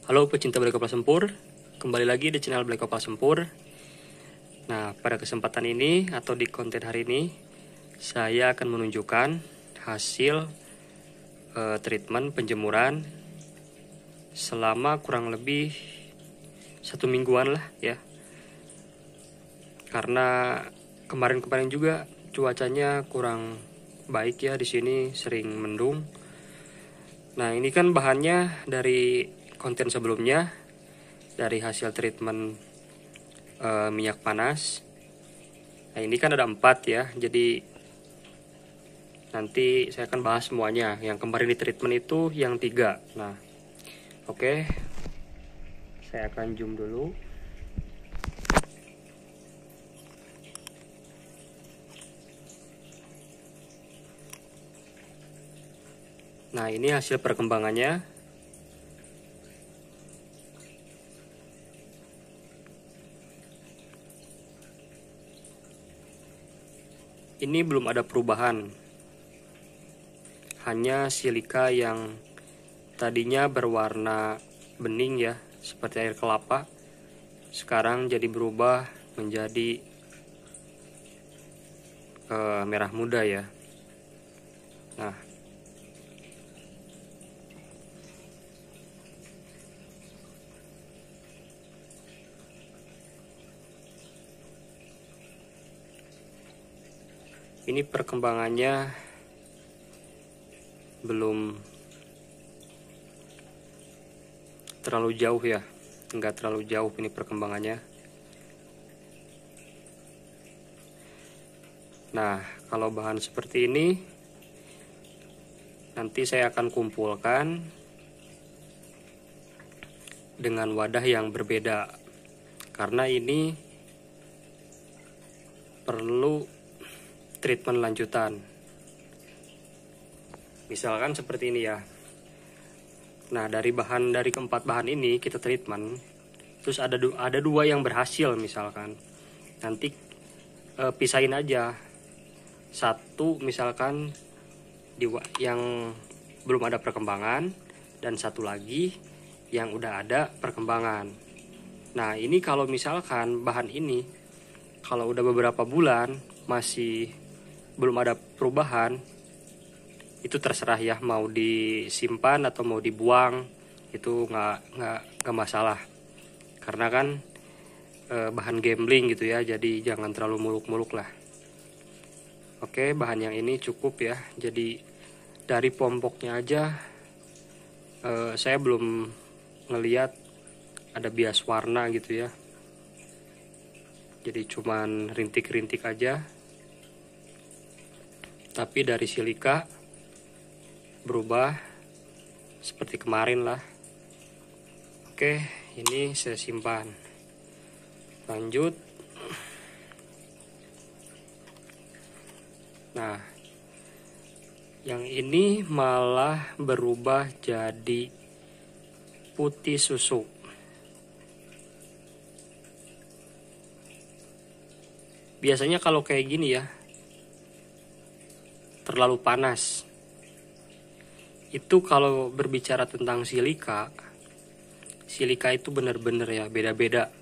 Halo pecinta Black Opal Sempur, kembali lagi di channel Black Opal Sempur. Nah, pada kesempatan ini atau di konten hari ini, saya akan menunjukkan hasil treatment penjemuran selama kurang lebih 1 mingguan lah ya. Karena kemarin-kemarin juga cuacanya kurang baik ya, di sini sering mendung. Nah, ini kan bahannya dari konten sebelumnya, dari hasil treatment minyak panas. Nah, ini kan ada 4 ya, jadi nanti saya akan bahas semuanya. Yang kemarin di treatment itu yang 3. Nah, oke, saya akan zoom dulu. Nah, ini hasil perkembangannya. Ini belum ada perubahan, hanya silika yang tadinya berwarna bening ya, seperti air kelapa, sekarang jadi berubah menjadi merah muda ya. Nah, ini perkembangannya belum terlalu jauh ya, nggak terlalu jauh ini perkembangannya. Nah, kalau bahan seperti ini nanti saya akan kumpulkan dengan wadah yang berbeda, karena ini perlu treatment lanjutan. Misalkan seperti ini ya. Nah, dari keempat bahan ini kita treatment, terus ada 2 yang berhasil misalkan. Nanti pisahin aja. 1 misalkan yang belum ada perkembangan, dan 1 lagi yang udah ada perkembangan. Nah, ini kalau misalkan bahan ini kalau udah beberapa bulan masih belum ada perubahan, itu terserah ya, mau disimpan atau mau dibuang, itu nggak masalah, karena kan bahan gambling gitu ya, jadi jangan terlalu muluk-muluk lah. Oke, bahan yang ini cukup ya. Jadi dari pompoknya aja saya belum ngeliat ada bias warna gitu ya, jadi cuman rintik-rintik aja. Tapi dari silika berubah seperti kemarin lah. Oke, ini saya simpan. Lanjut. Nah, yang ini malah berubah jadi putih susu. Biasanya kalau kayak gini ya, terlalu panas. Itu kalau berbicara tentang silika itu benar-benar ya beda-beda.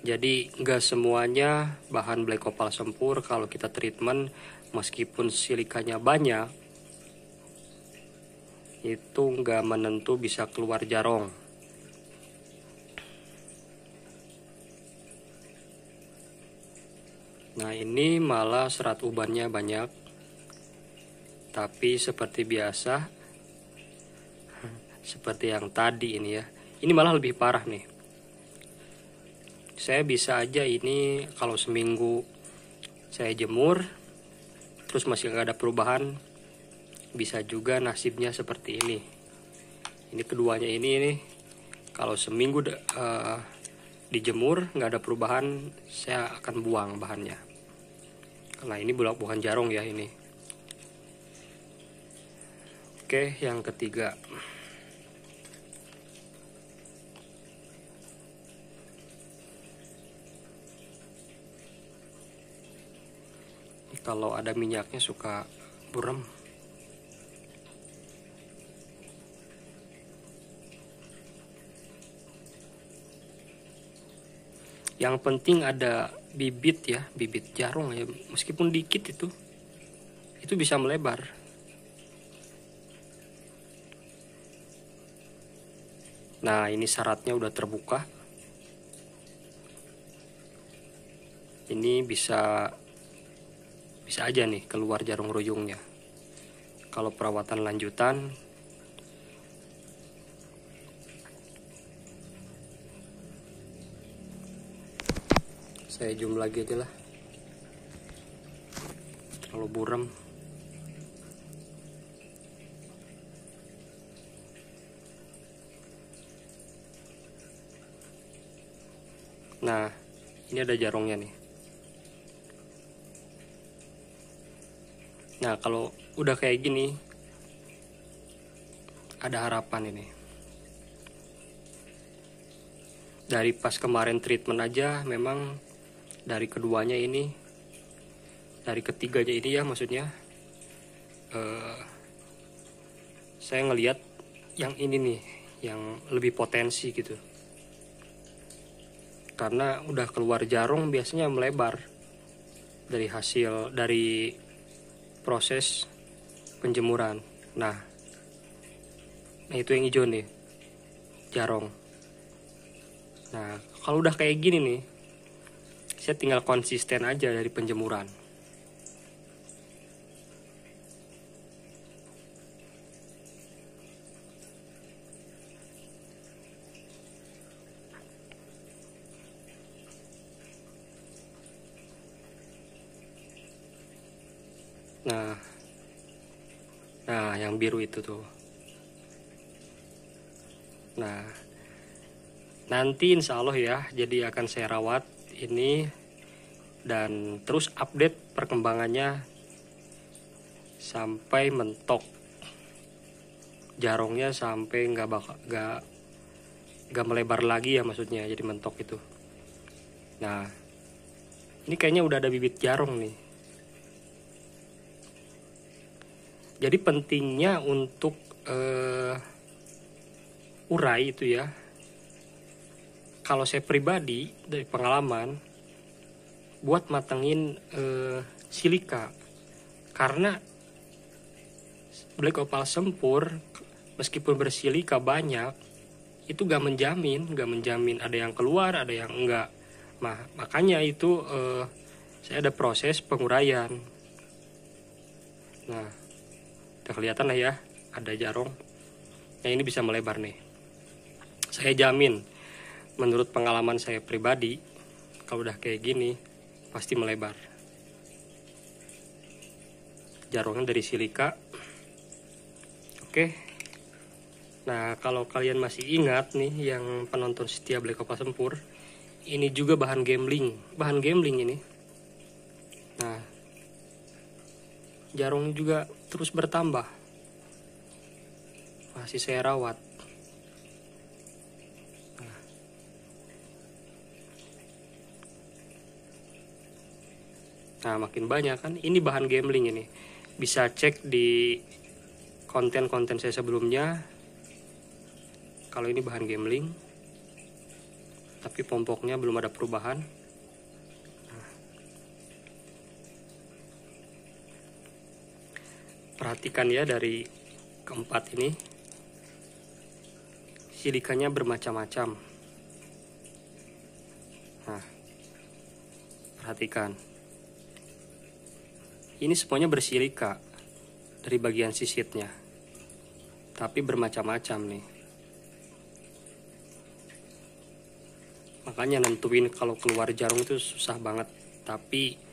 Jadi nggak semuanya bahan Black Opal Sempur kalau kita treatment, meskipun silikanya banyak, itu nggak menentu bisa keluar jarong. Nah, ini malah serat ubannya banyak. Tapi seperti biasa, seperti yang tadi ini ya, ini malah lebih parah nih. Saya bisa aja ini kalau seminggu saya jemur terus masih nggak ada perubahan, bisa juga nasibnya seperti ini. Ini keduanya ini nih, kalau seminggu dijemur nggak ada perubahan, saya akan buang bahannya, karena ini bukan jarong ya ini. Oke, yang ketiga. Kalau ada minyaknya suka burem. Yang penting ada bibit ya, bibit jarong ya, meskipun dikit itu bisa melebar. Nah, ini syaratnya udah terbuka. Ini bisa aja nih keluar jarung ruyungnya. Kalau perawatan lanjutan, saya zoom lagi aja lah, terlalu buram. Nah, ini ada jarongnya nih. Nah, kalau udah kayak gini, ada harapan ini. Dari pas kemarin treatment aja, memang dari keduanya ini, dari ketiganya ini ya maksudnya, saya ngelihat yang ini nih, yang lebih potensi gitu. Karena udah keluar jarong biasanya melebar dari proses penjemuran. Nah itu yang hijau nih, jarong. Nah, kalau udah kayak gini nih, saya tinggal konsisten aja dari penjemuran. Nah, yang biru itu tuh. Nah, nanti insya Allah ya, jadi akan saya rawat ini dan terus update perkembangannya sampai mentok jarongnya, sampai nggak melebar lagi ya maksudnya, jadi mentok itu. Nah, ini kayaknya udah ada bibit jarong nih. Jadi pentingnya untuk urai itu ya, kalau saya pribadi dari pengalaman, buat matengin silika. Karena black opal sempur meskipun bersilika banyak, itu gak menjamin ada yang keluar, ada yang enggak. Makanya itu saya ada proses penguraian. Nah, udah kelihatan lah ya, ada jarong. Nah, ini bisa melebar nih. Saya jamin, menurut pengalaman saya pribadi, kalau udah kayak gini, pasti melebar. Jarongnya dari silika. Oke. Nah, kalau kalian masih ingat nih, yang penonton setia Black Opal Sempur, ini juga bahan gambling ini. Nah, jarong juga terus bertambah, masih saya rawat. Nah, makin banyak kan, ini bahan gambling ini. Bisa cek di konten-konten saya sebelumnya, kalau ini bahan gambling, tapi pompoknya belum ada perubahan. Perhatikan ya, dari keempat ini silikanya bermacam-macam. Nah, perhatikan, ini semuanya bersilika dari bagian sisitnya, tapi bermacam-macam nih. Makanya nentuin kalau keluar jarum itu susah banget. Tapi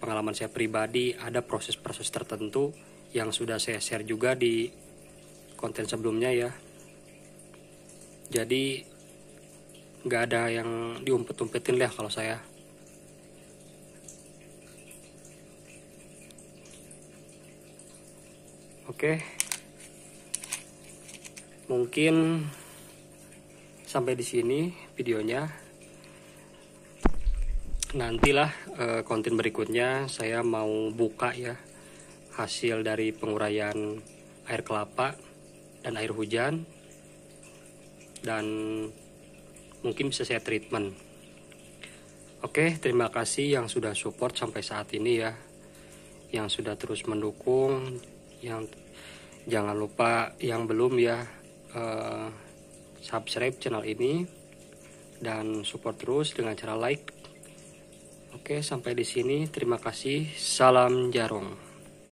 pengalaman saya pribadi, ada proses-proses tertentu yang sudah saya share juga di konten sebelumnya ya. Jadi nggak ada yang diumpet-umpetin lah kalau saya. Oke, mungkin sampai di sini videonya. Nantilah konten berikutnya saya mau buka ya hasil dari penguraian air kelapa dan air hujan, dan mungkin bisa saya treatment. Oke, terima kasih yang sudah support sampai saat ini ya, yang sudah terus mendukung. Yang jangan lupa yang belum ya, subscribe channel ini dan support terus dengan cara like. Oke, sampai di sini. Terima kasih. Salam Jarong.